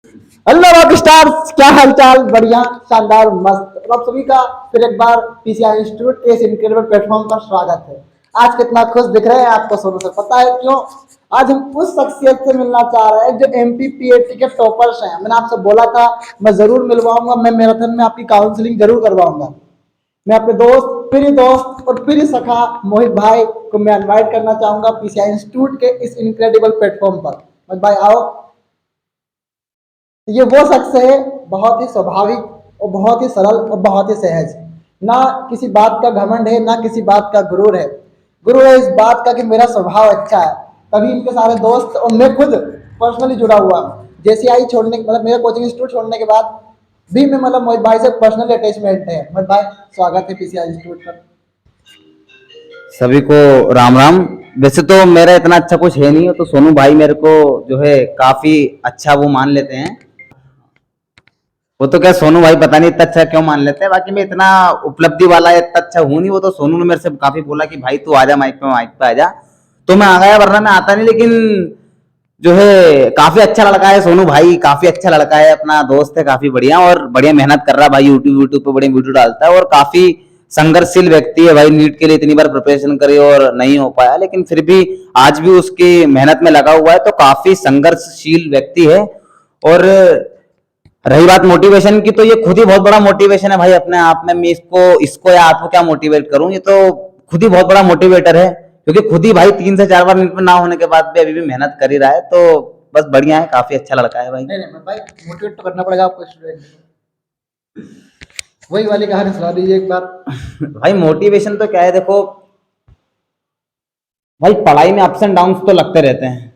Hello rock stars, क्या हालचाल। बढ़िया, शानदार, मस्त। और आप सभी का फिर एक बार पीसीआई इंस्टीट्यूट के इस इनक्रेडिबल प्लेटफॉर्म पर स्वागत है। आज कितना खुश दिख रहे हैं आपको सोनू सर, पता है क्यों? आज हम उस शख्सियत से मिलना चाह रहे हैं जो एमपीपीएटी के टॉपर्स हैं। मैंने आपसे बोला था मैं जरूर मिलवाऊंगा, मैं मैराथन में आपकी काउंसलिंग जरूर करवाऊंगा। मैं अपने दोस्त, प्रिय दोस्त और प्रिय सखा मोहित भाई को मैं इनवाइट करना चाहूंगा पीसीआई इंस्टीट्यूट के इस इनक्रेडिबल प्लेटफॉर्म पर। मोहित भाई आओ। ये वो शख्स है, बहुत ही स्वाभाविक और बहुत ही सरल और बहुत ही सहज। ना किसी बात का घमंड है, ना किसी बात का गुरूर है। गुरूर है इस बात का कि मेरा स्वभाव अच्छा है, तभी इनके सारे दोस्त और मैं खुद पर्सनली जुड़ा हुआ हूँ। जेसीआई छोड़ने, मतलब मेरा कोचिंग इंस्टीट्यूट छोड़ने के बाद भी मैं, मतलब मोहित भाई से पर्सनली अटैचमेंट है। मोहित भाई स्वागत है पीसीआई इंस्टीट्यूट पर। सभी को राम राम। वैसे तो मेरा इतना अच्छा कुछ है नहीं, तो सोनू भाई मेरे को जो है काफी अच्छा वो मान लेते हैं। वो तो क्या सोनू भाई पता नहीं इतना अच्छा क्यों मान लेते हैं, बाकी मैं इतना उपलब्धि वाला इतना अच्छा हूं नहीं। वो तो सोनू ने मेरे से काफी बोला कि भाई तू आजा माइक पे आजा, तो मैं आ गया, वरना मैं आता नहीं। लेकिन जो है काफी अच्छा लड़का है सोनू भाई, काफी अच्छा लड़का है, अपना दोस्त है, काफी बढ़िया और बढ़िया मेहनत कर रहा है भाई। यूट्यूब पे बड़ी वीडियो डालता है और काफी संघर्षशील व्यक्ति है भाई। नीट के लिए इतनी बार प्रिपरेशन करी और नहीं हो पाया, लेकिन फिर भी आज भी उसकी मेहनत में लगा हुआ है, तो काफी संघर्षशील व्यक्ति है। और रही बात मोटिवेशन की, तो ये खुद ही बहुत बड़ा मोटिवेशन है भाई अपने आप में। मैं इसको इसको या आपको क्या मोटिवेट करूं, ये तो खुद ही बहुत बड़ा मोटिवेटर है, क्योंकि खुद ही भाई 3 से 4 बार नीट में ना होने के बाद भी अभी भी मेहनत कर ही रहा है। तो बस बढ़िया है, काफी अच्छा लड़का है भाई। नहीं नहीं भाई, मोटिवेट तो करना पड़ेगा आपको स्टूडेंट। वही वाली कहानी सुना दीजिए एक बार। भाई मोटिवेशन तो क्या है, देखो भाई पढ़ाई में अप्स एंड डाउन्स तो लगते रहते हैं।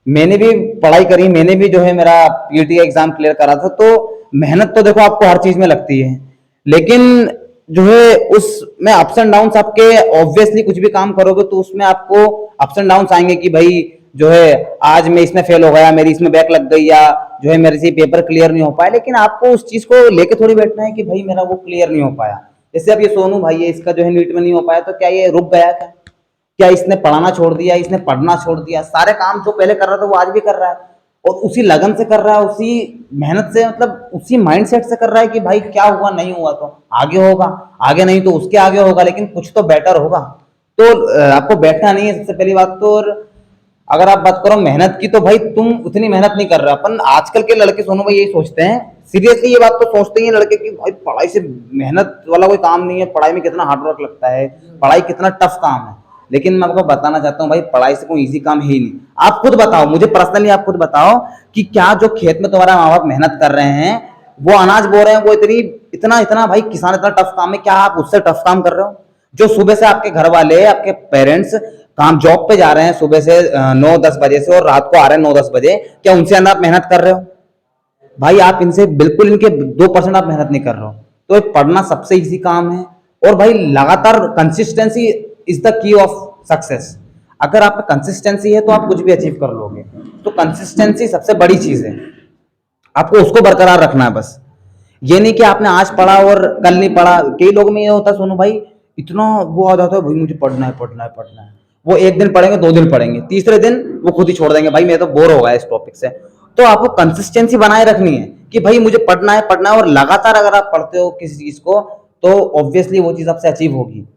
मैंने भी पढ़ाई करी, मैंने भी जो है मेरा पीटी का एग्जाम क्लियर करा था, तो मेहनत तो देखो आपको हर चीज में लगती है। लेकिन जो है उसमें अप्स एंड डाउन्स आपके, ऑब्वियसली कुछ भी काम करोगे तो उसमें आपको अप्स एंड डाउन्स आएंगे कि भाई जो है आज मैं इसमें फेल हो गया, मेरी इसमें बैक लग गई, या जो है मेरे से पेपर क्लियर नहीं हो पाया। लेकिन आपको उस चीज को लेके थोड़ी बैठना है कि भाई मेरा वो क्लियर नहीं हो पाया। जैसे अब ये सोनू भाई है, इसका जो है नीट में नहीं हो पाया, तो क्या ये रुक गया? क्या इसने पढ़ाना छोड़ दिया, इसने पढ़ना छोड़ दिया? सारे काम जो पहले कर रहा था वो आज भी कर रहा है, और उसी लगन से कर रहा है, उसी मेहनत से, मतलब उसी माइंडसेट से कर रहा है कि भाई क्या हुआ, नहीं हुआ तो आगे होगा, आगे नहीं तो उसके आगे होगा, लेकिन कुछ तो बेटर होगा। तो आपको बैठना नहीं है सबसे पहली बात तो। और अगर आप बात करो मेहनत की, तो भाई तुम उतनी मेहनत नहीं कर रहे। अपन आजकल के लड़के सोनू भाई यही सोचते हैं, सीरियसली ये बात तो सोचते ही हैं लड़के कि भाई पढ़ाई से मेहनत वाला कोई काम नहीं है, पढ़ाई में कितना हार्ड वर्क लगता है, पढ़ाई कितना टफ काम है। लेकिन मैं आपको बताना चाहता हूँ भाई, पढ़ाई से कोई इजी काम है ही नहीं। आप खुद बताओ, मुझे पर्सनली आप खुद बताओ कि क्या जो खेत में तुम्हारा माँ बाप मेहनत कर रहे हैं, वो अनाज बो रहे हैं, वो इतनी इतना इतना भाई किसान इतना टफ काम है, क्या आप उससे टफ काम कर रहे हो? जो सुबह से आपके घर वाले, आपके पेरेंट्स काम जॉब पे जा रहे हैं सुबह से 9-10 बजे से, और रात को आ रहे हैं 9-10 बजे, क्या उनसे अंदर आप मेहनत कर रहे हो? भाई आप इनसे बिल्कुल, इनके 2% आप मेहनत नहीं कर रहे हो। तो पढ़ना सबसे इजी काम है। और भाई लगातार consistency is the key of success. अगर आप कंसिस्टेंसी है तो आप कुछ भी अचीव कर लोगे। तो कंसिस्टेंसी सबसे बड़ी चीज है, आपको उसको बरकरार रखना है बस। ये नहीं कि आपने आज पढ़ा और कल नहीं पढ़ा। कई लोग में ये होता है सोनू भाई, इतना वो आ जाता है भाई मुझे पढ़ना है पढ़ना है पढ़ना है, वो एक दिन पढ़ेंगे, 2 दिन पढ़ेंगे, तीसरे दिन वो खुद ही छोड़ देंगे, भाई मैं तो बोर हो गया इस टॉपिक से। तो आपको कंसिस्टेंसी बनाए रखनी है कि भाई मुझे पढ़ना है, और लगातार अगर आप पढ़ते हो किसी चीज को, तो ऑब्वियसली वो चीज आपसे अचीव होगी।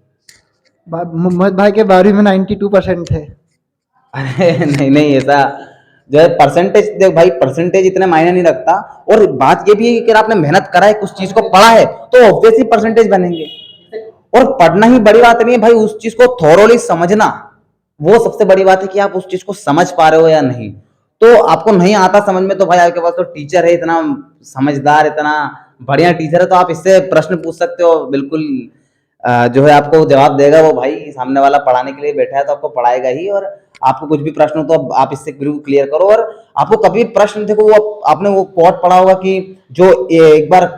मोहित भाई के 12वीं में 92% थे। अरे नहीं नहीं, ऐसा जो है परसेंटेज, देख भाई परसेंटेज इतने मायने नहीं रखता। और बात ये भी है कि अगर आपने मेहनत करा है, कुछ चीज को पढ़ा है, तो ऑब्वियसली परसेंटेज बनेंगे। और पढ़ना ही बड़ी बात नहीं है भाई, उस चीज को थोरोली समझना वो सबसे बड़ी बात है कि आप उस चीज को समझ पा रहे हो या नहीं। तो आपको नहीं आता समझ में, तो भाई आपके पास तो टीचर है इतना समझदार, इतना बढ़िया टीचर है, तो आप इससे प्रश्न पूछ सकते हो बिल्कुल। जो है आपको जवाब देगा वो भाई। सामने वाला पढ़ाने के लिए बैठा है तो आपको पढ़ाएगा ही। और आपको कुछ भी प्रश्न हो तो आप इससे क्लियर करो। और आपको कभी प्रश्न, देखो वो आपने वो कोट पढ़ा होगा कि जो एक बार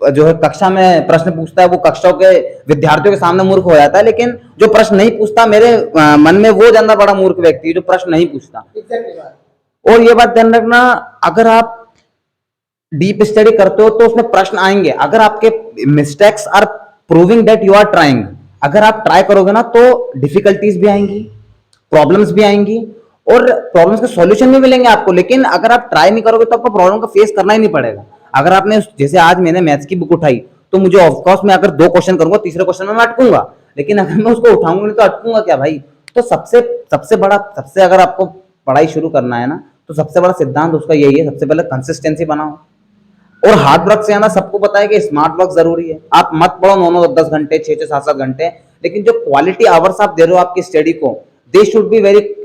जो है कक्षा में प्रश्न पूछता है, वो कक्षा के विद्यार्थियों के सामने मूर्ख हो जाता है, लेकिन जो प्रश्न नहीं पूछता, मेरे मन में वो ज्यादा बड़ा मूर्ख व्यक्ति है जो प्रश्न नहीं पूछता। और ये बात ध्यान रखना, अगर आप डीप स्टडी करते हो तो उसमें प्रश्न आएंगे। अगर आपके mistakes are proving that you are trying, अगर आप ट्राई करोगे ना, तो डिफिकल्टीज भी आएंगी, प्रॉब्लम्स भी आएंगी, और प्रॉब्लम्स के सॉल्यूशन भी मिलेंगे आपको। लेकिन अगर आप ट्राई नहीं करोगे तो आपको प्रॉब्लम का फेस करना ही नहीं पड़ेगा। अगर आपने जैसे आज मैंने मैथ्स की बुक उठाई तो मुझे ऑफकोर्स मैं अगर 2 क्वेश्चन करूंगा, तीसरे क्वेश्चन में मैं अटकूंगा, लेकिन अगर मैं उसको उठाऊंगा नहीं तो अटकूंगा क्या भाई। तो सबसे अगर आपको पढ़ाई शुरू करना है ना, तो सबसे बड़ा सिद्धांत उसका यही है, सबसे पहले कंसिस्टेंसी बनाओ। और हार्ड वर्क से आना सबको पता है कि स्मार्ट वर्क जरूरी है। आप मत पढ़ो 9-9 10 घंटे, 6-6 7-7 घंटे, लेकिन जो क्वालिटी आवर्स आप दे रहे हो आपकी स्टडी को, दे शुड बी वेरी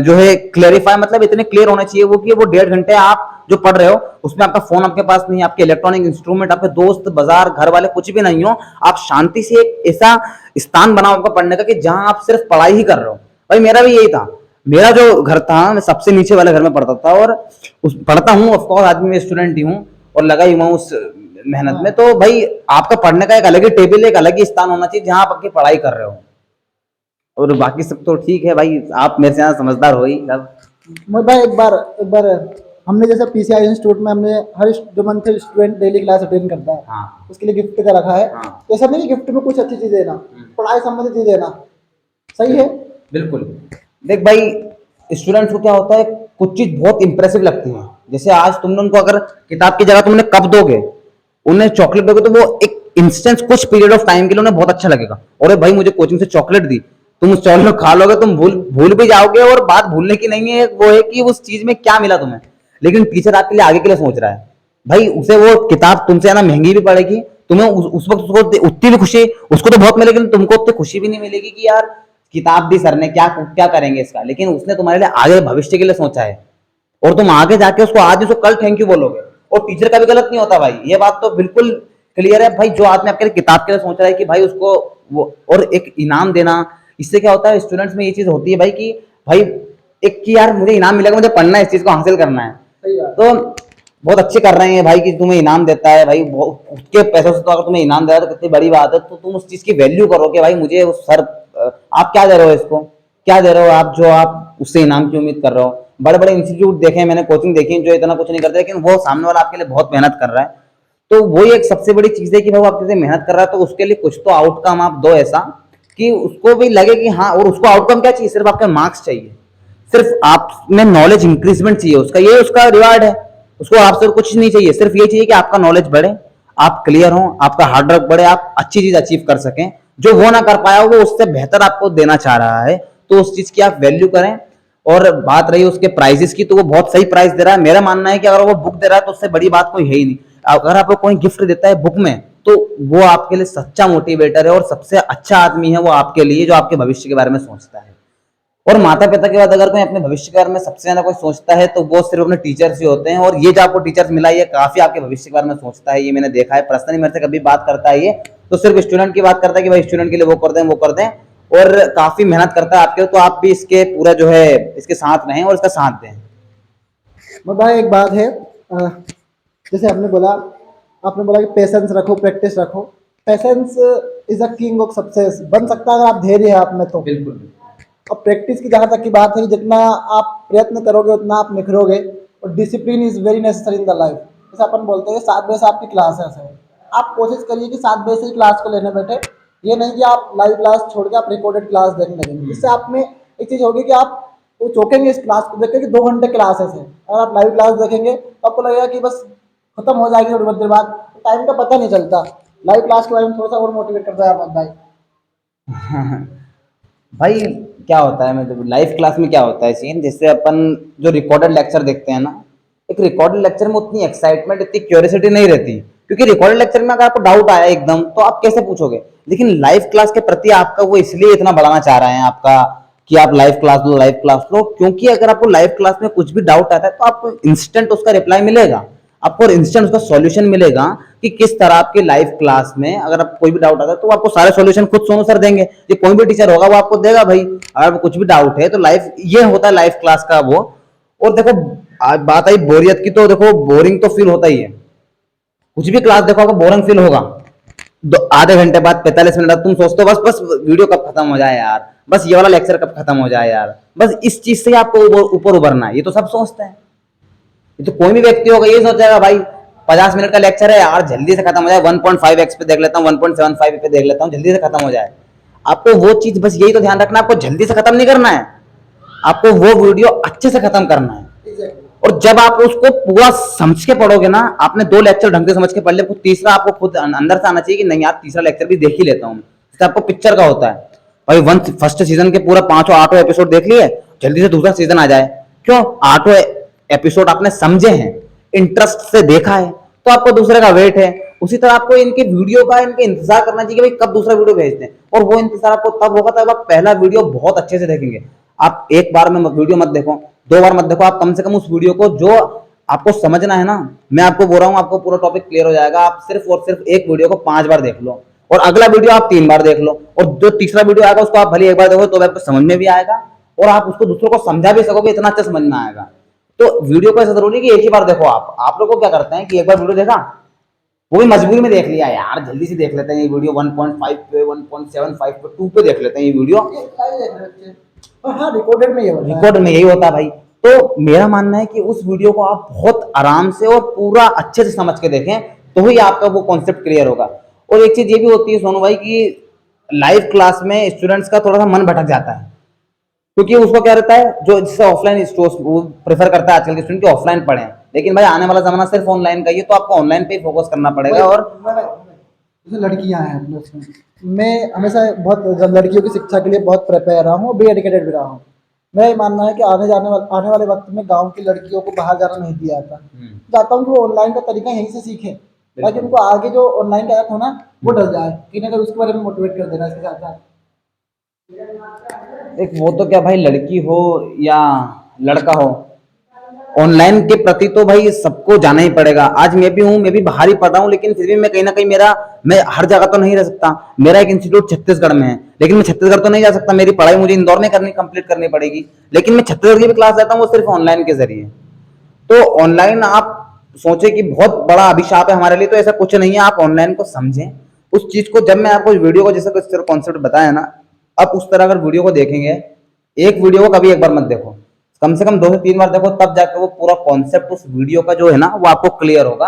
जो है क्लेरिफाई, मतलब इतने क्लियर होने चाहिए वो कि वो 1.5 घंटे आप जो पढ़ रहे हो उसमें आपका फोन आपके पास नहीं है, आपके इलेक्ट्रॉनिक इंस्ट्रूमेंट, आपके दोस्त, बाजार, घर वाले कुछ भी नहीं हो, आप शांति से एक ऐसा स्थान बनाओ आपका पढ़ने का कि जहां आप सिर्फ पढ़ाई ही कर रहे हो। भाई मेरा भी यही था। मेरा जो घर था मैं सबसे नीचे वाले घर में पढ़ता था, और उस पढ़ता हूँ ऑफकोर्स, आज भी मैं स्टूडेंट ही हूँ और लगा ही हुआ उस मेहनत में। तो भाई आपका पढ़ने का एक अलग ही टेबल, एक अलग ही स्थान होना चाहिए जहां आप आपकी पढ़ाई कर रहे हो। और बाकी सब तो ठीक है भाई, आप मेरे से ज्यादा समझदार हो ही सब। मैं भाई एक बार हमने जैसे पीसीआई इंस्टीट्यूट में हमने हर जो month student daily class attend करता है, हाँ उसके लिए गिफ्ट का रखा है। हाँ तो ऐसा नहीं कि गिफ्ट में कुछ अच्छी चीज़ देना, पढ़ाई संबंधित चीज़ देना, सही है। बिल्कुल। देख भाई, स्टूडेंट्स को क्या होता है, कुछ चीज बहुत इंप्रेसिव लगती है। जैसे आज तुमने उनको अगर किताब की जगह तुमने कप दोगे, उन्हें चॉकलेट दोगे, तो वो एक इंस्टेंस कुछ पीरियड ऑफ टाइम के लिए उन्हें बहुत अच्छा लगेगा। और भाई मुझे कोचिंग से चॉकलेट दी, तुम उस चॉकलेट खा लोगे, तुम भूल भी जाओगे। और बात भूलने की नहीं है, वो है कि उस चीज में क्या मिला तुम्हें। लेकिन टीचर आपके लिए आगे के लिए सोच रहा है, भाई उसे वो किताब तुमसे ना महंगी भी पड़ेगी, तुम्हें उस वक्त उसको उतनी भी खुशी उसको तो बहुत मिलेगी, तुमको उतनी खुशी भी नहीं मिलेगी कि यार किताब दी सर ने, क्या क्या करेंगे इसका। लेकिन उसने तुम्हारे लिए आगे भविष्य के लिए सोचा है, और तुम आगे जाके उसको आज उसको कल थैंक यू बोलोगे। और टीचर का भी गलत नहीं होता भाई, ये बात तो बिल्कुल क्लियर है भाई। जो आदमी आपके लिए किताब के लिए सोच रहा है कि भाई उसको वो और एक इनाम देना, इससे क्या होता है स्टूडेंट्स में ये चीज होती है भाई कि भाई एक कि यार मुझे इनाम मिलेगा, मुझे पढ़ना है, इस चीज को हासिल करना है। सही बात। तो बहुत अच्छे कर रहे हैं भाई कि तुम्हें इनाम देता है भाई, उसके पैसों से तो अगर तुम्हें इनाम दे रहा है तो कितनी बड़ी बात है। तो तुम उस चीज की वैल्यू करो कि भाई मुझे उस सर आप क्या दे रहे हो, इसको क्या दे रहे हो आप, जो आप उससे इनाम की उम्मीद कर रहे हो। बड़े बड़े इंस्टीट्यूट देखे हैं मैंने, कोचिंग देखी है, जो इतना कुछ नहीं करते, लेकिन वो सामने वाला आपके लिए बहुत मेहनत कर रहा है। तो वही एक सबसे बड़ी चीज है कि भाई वो आपके लिए मेहनत कर रहा है, तो उसके लिए कुछ तो आउटकम आप दो ऐसा कि उसको भी लगे कि हाँ। और उसको आउटकम क्या चाहिए, सिर्फ आपके मार्क्स चाहिए, सिर्फ आप में नॉलेज इंक्रीजमेंट चाहिए उसका, ये उसका रिवार्ड है। उसको आपसे कुछ नहीं चाहिए, सिर्फ ये चाहिए कि आपका नॉलेज बढ़े, आप क्लियर हो, आपका हार्ड वर्क बढ़े, आप अच्छी चीज अचीव कर सकें। जो वो ना कर पाया वो उससे बेहतर आपको देना चाह रहा है, तो उस चीज की आप वैल्यू करें। और बात रही उसके प्राइजेस की, तो वो बहुत सही प्राइस दे रहा है। मेरा मानना है कि अगर वो बुक दे रहा है तो उससे बड़ी बात कोई है ही नहीं। अगर आपको कोई गिफ्ट देता है बुक में, तो वो आपके लिए सच्चा मोटिवेटर है, और सबसे अच्छा आदमी है वो आपके लिए, जो आपके भविष्य के बारे में सोचता है। और माता पिता के बाद अगर कोई अपने भविष्य के बारे में सबसे ज्यादा कोई सोचता है तो वो सिर्फ अपने टीचर्स ही होते हैं। और ये जो आपको टीचर्स मिला, ये काफी आपके भविष्य के बारे में सोचता है, ये मैंने देखा है पर्सनली। मेरे से कभी बात करता है ये तो सिर्फ स्टूडेंट की बात करता है कि भाई स्टूडेंट के लिए वो कर दें वो कर दें, और काफी मेहनत करता है आपके लिए। तो आप भी इसके पूरा जो है इसके साथ रहें और इसका साथ दें। मैं भाई एक बात है, जैसे आपने बोला कि पेशेंस रखो, प्रैक्टिस रखो। Patience is a king of success, बन सकता है अगर आप धैर्य है आप में तो। बिल्कुल। और प्रैक्टिस की जहाँ तक की बात है कि जितना आप प्रयत्न करोगे उतना आप निखरोगे। और discipline is very necessary in the life. जैसे अपन बोलते हैं 7 बजे से आपकी क्लासेस है, आप कोशिश करिए कि 7 बजे से ही क्लास को लेने बैठे। ये नहीं कि आप लाइव क्लास छोड़ के आप रिकॉर्डेड क्लास देखने लगेंगे। इससे आप में एक चीज़ होगी कि आप वो चौंकेंगे इस क्लास को देख के कि 2 घंटे क्लासेस है। अगर आप लाइव क्लास देखेंगे तो आपको लगेगा कि बस खत्म हो जाएगी थोड़ी बहुत देर बाद, टाइम का पता नहीं चलता। लाइव क्लास के बारे में थोड़ा सा और मोटिवेट करता है भाई। भाई क्या होता है, मतलब लाइव क्लास में क्या होता है सीन, जैसे अपन जो रिकॉर्डेड लेक्चर देखते हैं ना, एक रिकॉर्डेड लेक्चर में उतनी एक्साइटमेंट, इतनी क्यूरियोसिटी नहीं रहती, क्योंकि रिकॉर्डेड लेक्चर में अगर आपको डाउट आया एकदम तो आप कैसे पूछोगे। लेकिन लाइव क्लास के प्रति आपका वो इसलिए इतना बढ़ाना चाह रहे हैं आपका कि आप लाइव क्लास लो, क्योंकि अगर आपको लाइव क्लास में कुछ भी डाउट आता है तो आपको इंस्टेंट उसका रिप्लाई मिलेगा, आपको इंस्टेंट उसका सॉल्यूशन मिलेगा कि किस तरह आपके लाइव क्लास में अगर आपको कोई भी डाउट आता है तो आपको सारे सॉल्यूशन खुद सोनू सर देंगे। ये कोई भी टीचर होगा वो आपको देगा भाई, अगर कुछ भी डाउट है तो लाइव ये होता है लाइव क्लास का वो। और देखो बात आई बोरियत की, तो देखो बोरिंग तो फील होता ही है, कुछ भी क्लास देखो आपको बोरिंग फील होगा। आधे घंटे बाद 45 मिनट बाद तुम सोचते हो बस बस वीडियो कब खत्म हो जाए यार, बस ये वाला लेक्चर कब खत्म हो जाए यार, बस इस चीज से आपको ऊपर उभरना है। ये तो सब सोचते हैं, ये तो कोई भी व्यक्ति होगा ये सोचेगा भाई 50 मिनट का लेक्चर है यार, जल्दी से खत्म हो जाए, 1.5x पे देख लेता हूँ, 1.75 पे देख लेता हूँ, जल्दी से खत्म हो जाए। आपको वो चीज बस यही तो ध्यान रखना, आपको जल्दी से खत्म नहीं करना है, आपको वो वीडियो अच्छे से खत्म करना है। और जब आप उसको पूरा समझ के पढ़ोगे ना, आपने 2 लेक्चर ढंग से समझ के पढ़ लिया, तीसरा आपको खुद अंदर से आना चाहिए कि नहीं यार तीसरा लेक्चर भी देख ही लेता हूँ। जैसे आपको पिक्चर का होता है भाई, फर्स्ट सीजन के पूरा 5-8 एपिसोड देख लिए, जल्दी से दूसरा सीजन आ जाए। क्यों? 8 एपिसोड आपने समझे हैं, इंटरेस्ट से देखा है, तो आपको दूसरे का वेट है। उसी तरह आपको इनके वीडियो का इनके इंतजार करना चाहिए कि भाई कब दूसरा वीडियो भेजते हैं, और वो इंतजार आपको तब होगा तब आप पहला वीडियो बहुत अच्छे से देखेंगे। आप एक बार में वीडियो मत देखो, 2 बार मत देखो, आप कम से कम उस वीडियो को जो आपको समझना है ना, मैं आपको बोल रहा हूँ आपको पूरा टॉपिक क्लियर हो जाएगा। आप सिर्फ और सिर्फ एक वीडियो को 5 बार देख लो, और अगला वीडियो आप 3 बार देख लो, और जो तीसरा वीडियो आएगा उसको आप भले एक बार देखो तो आपको समझ में भी आएगा, और आप उसको दूसरों को समझा भी सकोगे, इतना अच्छा समझ में आएगा। तो वीडियो को ऐसा जरूरी कि एक ही बार देखो। आप लोग को क्या करते हैं कि एक बार वीडियो देखा, वो भी मजबूरी में देख लिया, यार जल्दी से देख लेते हैं ये वीडियो, 1.5 पे 1.75 पे 2 पे देख लेते हैं ये वीडियो। हाँ, रिकॉर्डेड में ये होता है। रिकॉर्ड में यही होता है भाई। तो मेरा मानना है कि उस वीडियो को आप बहुत आराम से और पूरा अच्छे से समझ के देखें, तो ही आपका वो कॉन्सेप्ट क्लियर होगा। और एक चीज ये भी होती है सोनू भाई कि लाइव क्लास में स्टूडेंट्स का थोड़ा सा मन भटक जाता है, क्योंकि उसको क्या रहता है, जो जिससे ऑफलाइन वो प्रेफर करता है आजकल के स्टूडेंट की ऑफलाइन पढ़े, लेकिन भाई आने वाला जमाना सिर्फ ऑनलाइन का ही है, तो आपको ऑनलाइन पे फोकस करना पड़ेगा। और जैसे लड़कियां हैं अपने उसमें, मैं हमेशा बहुत लड़कियों की शिक्षा के लिए बहुत प्रिपेयर रहा हूँ, बी एडुकेटेड भी रहा हूँ। मेरा ये मानना है कि आने वाले वक्त में गांव की लड़कियों को बाहर जाना नहीं दिया जाता। चाहता हूँ कि वो ऑनलाइन का तरीका यहीं से सीखें, ताकि उनको आगे जो ऑनलाइन का ऐप हो ना वो डल जाए, कि ना उसके बारे में मोटिवेट कर देना इसके साथ साथ। एक वो तो क्या भाई, लड़की हो या लड़का हो, ऑनलाइन के प्रति तो भाई सबको जाना ही पड़ेगा। आज मैं भी हूँ, मैं भी बाहर ही पढ़ रहा हूँ, लेकिन फिर भी मैं कहीं ना कहीं मैं हर जगह तो नहीं रह सकता। मेरा एक इंस्टीट्यूट छत्तीसगढ़ में है, लेकिन मैं छत्तीसगढ़ तो नहीं जा सकता, मेरी पढ़ाई मुझे इंदौर में कंप्लीट करनी पड़ेगी, लेकिन मैं छत्तीसगढ़ की भी क्लास लेता हूँ, वो सिर्फ ऑनलाइन के जरिए। तो ऑनलाइन आप सोचे कि बहुत बड़ा अभिशाप है हमारे लिए, तो ऐसा कुछ नहीं है। आप ऑनलाइन को समझें उस चीज को। जब मैं आपको वीडियो को जैसे कॉन्सेप्ट बताया ना, आप उस तरह अगर वीडियो को देखेंगे, एक वीडियो को कभी एक बार मत देखो, कम से कम 2 से 3 बार देखो, तब जाकर वो पूरा कॉन्सेप्ट उस वीडियो का जो है ना वो आपको क्लियर होगा।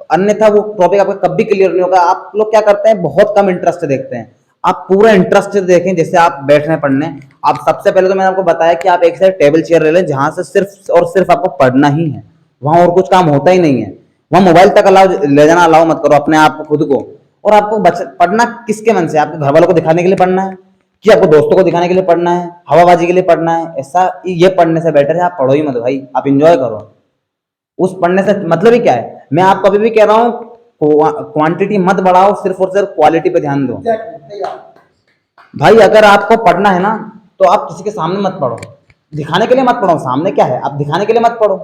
अन्यथा वो टॉपिक आपको कभी क्लियर नहीं होगा। आप लोग क्या करते हैं, बहुत कम इंटरेस्ट देखते हैं। आप पूरा इंटरेस्ट देखें, जैसे आप बैठ रहे हैं पढ़ने, आप सबसे पहले तो मैंने आपको बताया कि आप एक साइड टेबल चेयर ले लें, जहां से सिर्फ और सिर्फ आपको पढ़ना ही है, वहां और कुछ काम होता ही नहीं है। वहां मोबाइल तक ले जाना अलाउ मत करो अपने आप को, खुद को। और आपको पढ़ना किसके मन से, आपके घर वालों को दिखाने के लिए पढ़ना है, कि आपको दोस्तों को दिखाने के लिए पढ़ना है, हवाबाजी के लिए पढ़ना है? ऐसा ये पढ़ने से बेटर है आप पढ़ो ही मत भाई, आप एंजॉय करो। उस पढ़ने से मतलब ही क्या है? मैं आपको अभी भी कह रहा हूँ, क्वांटिटी मत बढ़ाओ, सिर्फ और सिर्फ क्वालिटी पे ध्यान दो। भाई अगर आपको पढ़ना है ना, तो आप किसी के सामने मत पढ़ो, दिखाने के लिए मत पढ़ो। सामने क्या है, आप दिखाने के लिए मत पढ़ो।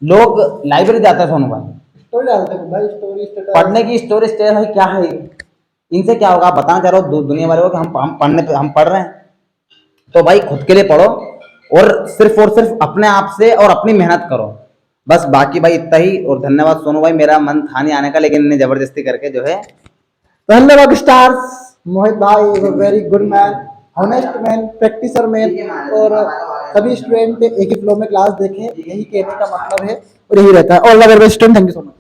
लोग लाइब्रेरी जाते हैं सोनू भाई, स्टोरी डालते हैं भाई, स्टोरी पढ़ने की स्टोरी स्टेट भाई क्या है? इनसे क्या होगा? बताना चाह रहा हूँ दुनिया वाले को कि हम पढ़ रहे हैं। तो भाई खुद के लिए पढ़ो, और सिर्फ अपने आप से और अपनी मेहनत करो, बस। बाकी भाई इतना ही। और धन्यवाद सोनू भाई, मेरा मन था नहीं आने का, लेकिन इन्हें जबरदस्ती करके जो है। धन्यवाद स्टार्स। मोहित भाई is a very good man, honest man, practicer man, और सभी स्टूडेंट एक ही फ्लो में क्लास देखें, यही कहने का मतलब है और यही रहता है। All the very best, thank you so much.